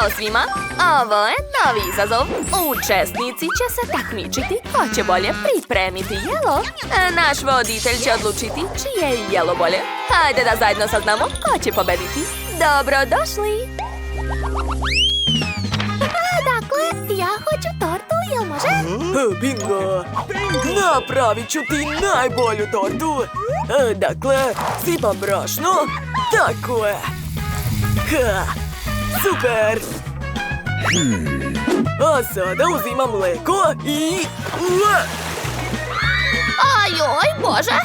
Ćao svima! Ovo je novi izazov. Učesnici će se takmičiti ko će bolje pripremiti jelo. Naš voditelj će odlučiti čije je jelo bolje. Hajde da zajedno saznamo ko će pobediti. Dobrodošli! Dakle, ja hoću tortu, jel može? Bingo! Napravit ću ti najbolju tortu! Dakle, sipam brašno. Tako je! Super! A sada uzimam mleko i... Ajoj, Bože!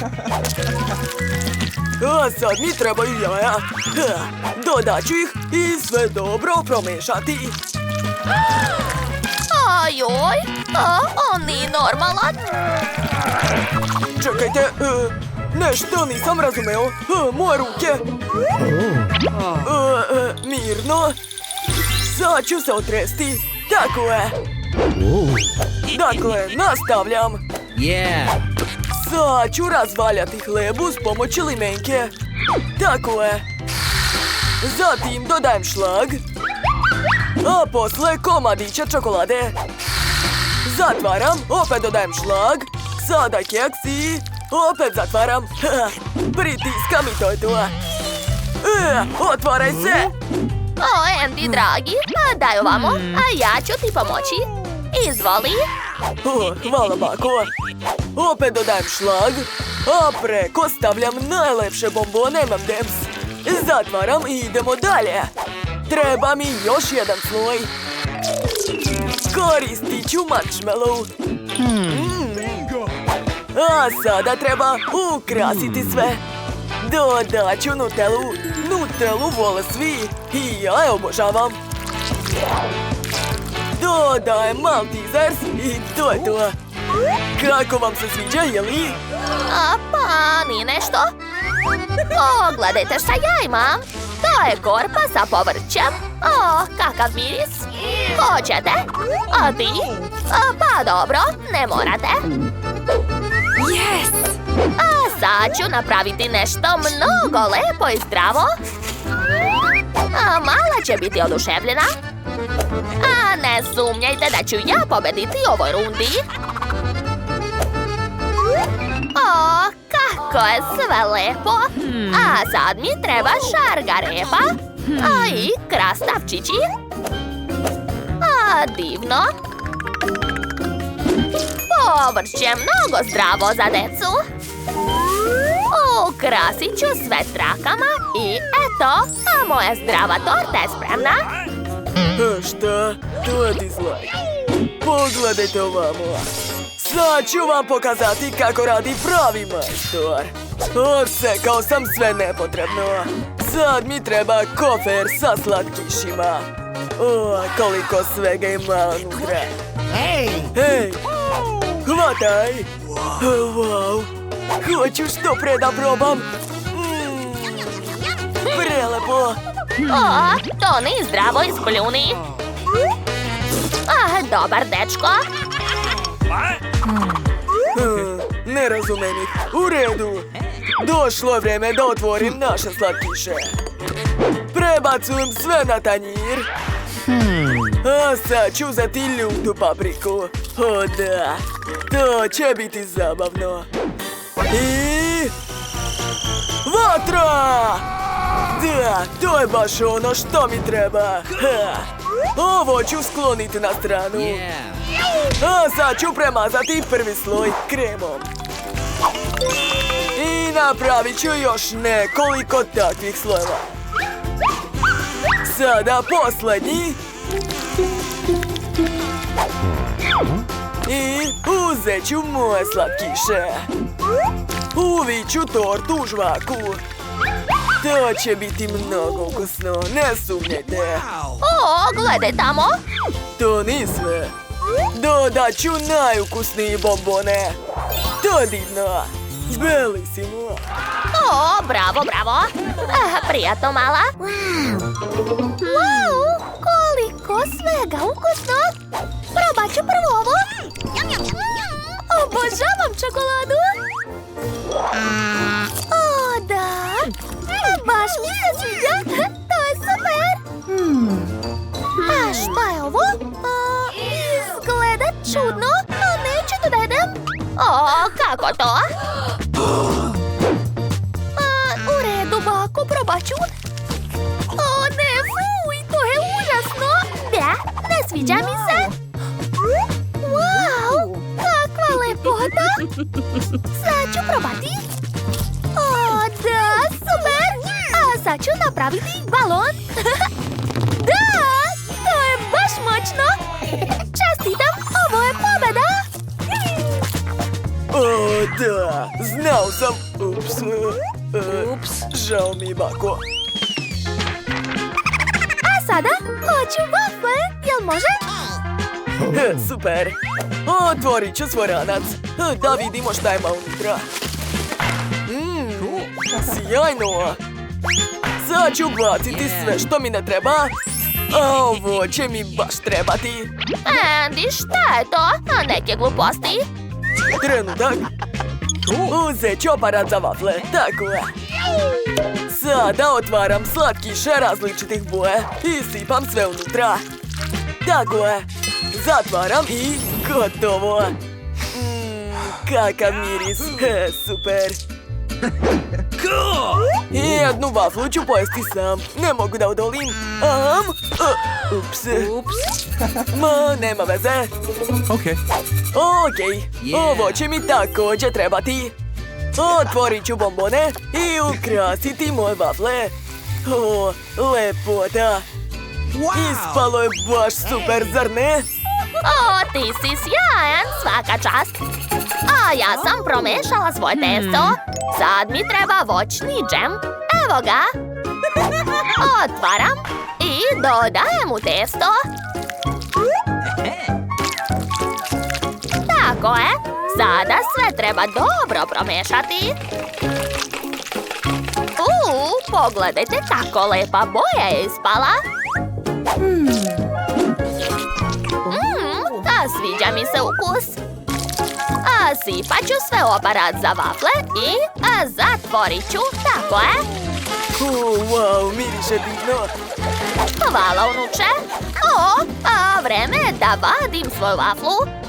A sad mi trebaju jaja. Dodat ću ih i sve dobro promešati. Ajoj, on nije normalan. Čekajte, nešto nisam razumeo. Moje ruke. Mirno. Sad ću se otresti. Tako je. Dakle, nastavljam. Sad ću razvaljati hlebu s pomoći limenke. Tako je. Zatim dodajem šlag. A posle komadića čokolade. Zatvaram, opet dodajem šlag. Sada keks i opet zatvaram. Pritiskam i to je to. Otvaraj se! O, Andy, dragi, daj ovamo, a ja ću ti pomoći. Izvoli. Hvala, bako. Opet dodajem šlag, a preko stavljam najlepše bombone M&M's. Zatvaram i idemo dalje. Treba mi još jedan sloj. Koristit ću marshmallow. A sada treba ukrasiti sve. Dodat ću Nutellu. Nutellu vole svi i ja je obožavam. Dodajem Maltesers i to je to. Kako vam se sviđa, jeli? Pa, nije nešto. Pogledajte šta ja imam. To je korpa sa povrćem. Kakav miris. Hoćete? A ti? Pa dobro, ne morate. Yes! A sad ću napraviti nešto mnogo lepo i zdravo. Mala će biti oduševljena. A ne sumnjajte da ću ja pobediti u ovoj rundi. Kako je sve lepo. A sad mi treba šargarepa. I krastavčići. Divno. Povrće je mnogo zdravo za decu. Ukrasit ću sve trakama i eto, a moja zdrava torta je spremna. Šta? To je dislike. Pogledajte ovamo. Sad ću vam pokazati kako radi pravi majstor. Odsekao sam sve nepotrebno. Sad mi treba kofer sa slatkišima. Koliko svega ima unutra. Hej! Hvataj! Wow! Hoću što pre da probam. Prelepo! To nije zdravo, ispljuni. Dobar dečko. Ne razumem ih. U redu. Došlo je vreme da otvorim naše slatkiše. Prebacujem sve na tanjir. A sad ću uzeti ljutu papriku. Da. To će biti zabavno. I... vatra! Da, to je baš ono što mi treba. Ovo ću skloniti na stranu. A sad ću premazati prvi sloj kremom. I napravit ću još nekoliko takvih slojeva. Sada posljednji. I uzet ću moje slatkiše. Uvit ću tortu u žvaku. To će biti mnogo ukusno, ne sumnjajte. Gledaj tamo. To nije sve. Dodat ću najukusnije bombone. To je divno. Belisimo. Bravo, bravo. Prijatno, mala. Wow, koliko svega ukusno. Probat ću prvo ovo. Obožavam čokoladu. Da. Baš mi se sviđa. To je super. to? U redu, bako, probat ću. O ne, fuj, to je užasno. Da, ne sviđa mi se. Wow, kakva lepota. Sad ću probati. O, da, super. A sad ću napraviti balon. Da, to je baš moćno. Čestitam, ovo je pobeda. O, da, znao sam. Ups. Žao mi, bako. A sada hoću wafle, jel može? Super. Otvorit ću stvoranac. Da vidimo šta ima unutra. Sjajno. Sad ću baciti sve što mi ne treba. A ovo će mi baš trebati. Andy, šta je to? A neke gluposti? Trenutak. Uzet ću aparat za vafle. Tako je. Sada otvaram slatkiše različitih boje i sipam sve unutra. Tako je. Zatvaram i gotovo. Kakav miris. Super. I jednu vaflu ću pojesti sam. Ne mogu da odolim. Ups. Ma, nema veze. Okay. Okej. Ovo će mi također trebati. Otvorit ću bombone i ukrasiti moje vafle. O, lepota. Ispalo je baš super, zar ne? O, ti si sjajan, svaka čast. A ja sam promešala svoje testo. Sad mi treba voćni džem. Evo ga. Otvaram i dodajem u testo. Tako je. Sada sve treba dobro promešati. Pogledajte kako lepa boja je ispala. A sviđa mi se ukus. A sipat ću sve u aparat za vafle i zatvorit ću. Tako je. Wow, miriše divno. Hvala, unuče. A vreme je da vadim svoju vaflu.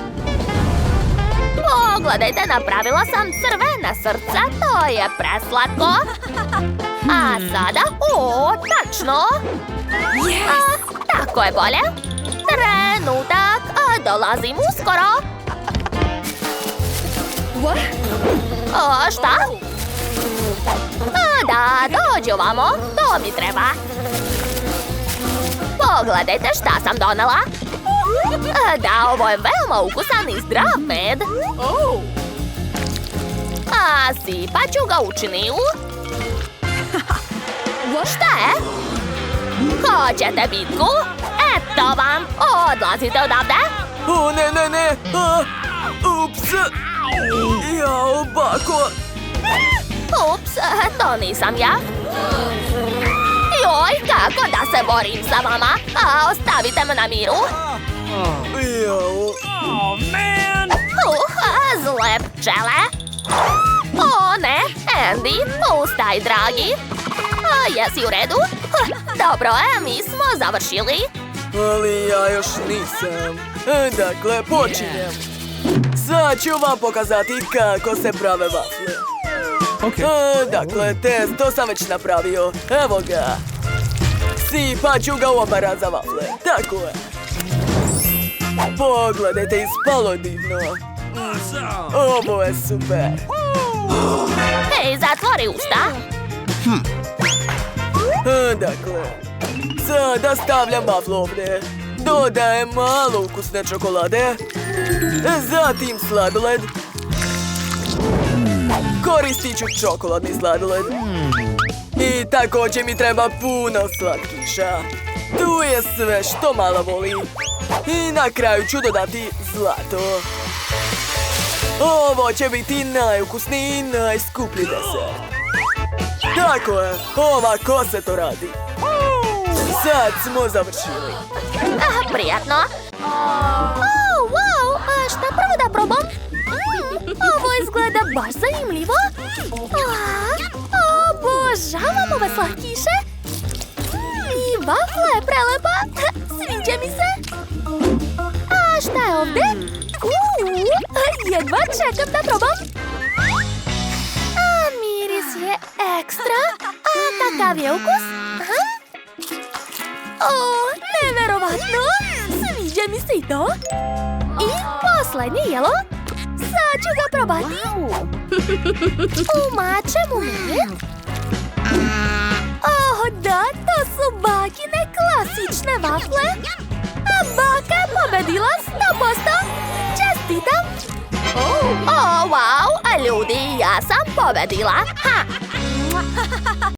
Pogledajte, napravila sam crvena srca, to je preslatko. A sada, tačno. Tako je bolje. Trenutak, dolazim uskoro. Šta? Da, dođi ovamo, to mi treba. Pogledajte šta sam donela. Da, ovo je veoma ukusan i zdrav med. A sipat ću ga u činiju. Šta je? Hoćete bitku? Eto vam, odlazite odavde. O, ne. Ups. Jao, bako. Ups, to nisam ja. Joj, kako da se borim sa vama? Ostavite me na miru. Jao. Zle pčele. O ne, Andy, ustaj, dragi. Jesi u redu? Dobro, mi smo završili. Ali ja još nisam. Dakle, počinjem. Sad ću vam pokazati kako se prave vafle. Dakle, testo sam već napravio. Evo ga. Sipat ću ga u aparat za vafle. Tako je. Pogledajte, ispalo divno. Ovo je super. Hej, zatvori usta. Dakle, sada stavljam vaflu ovdje. Dodajem malo ukusne čokolade. Zatim sladoled. Koristit ću čokoladni sladoled. I također mi treba puno slatkiša. Tu je sve što mala voli. I na kraju ću dodati zlato. Ovo će biti najukusniji i najskuplji desert. Tako je, ovako se to radi. Sad smo završili. Prijatno. Wow, šta prvo da probam? Ovo izgleda baš zanimljivo. Obožavam ove slatkiše. I vafla je prelepa. Sviđa mi se. A šta je ovdje? Jedva čekam da probam. Ekstra? A kakav je ukus? Aha. O, neverovatno! Sviđa mi se i to. I poslednje jelo. Sad ću ga probati. Umačem u med. Oh, da, to su bakine klasične vafle. A baka je pobedila 100%. Čestitam! Oh, wow, ljudi, ja sam pobedila. Ha!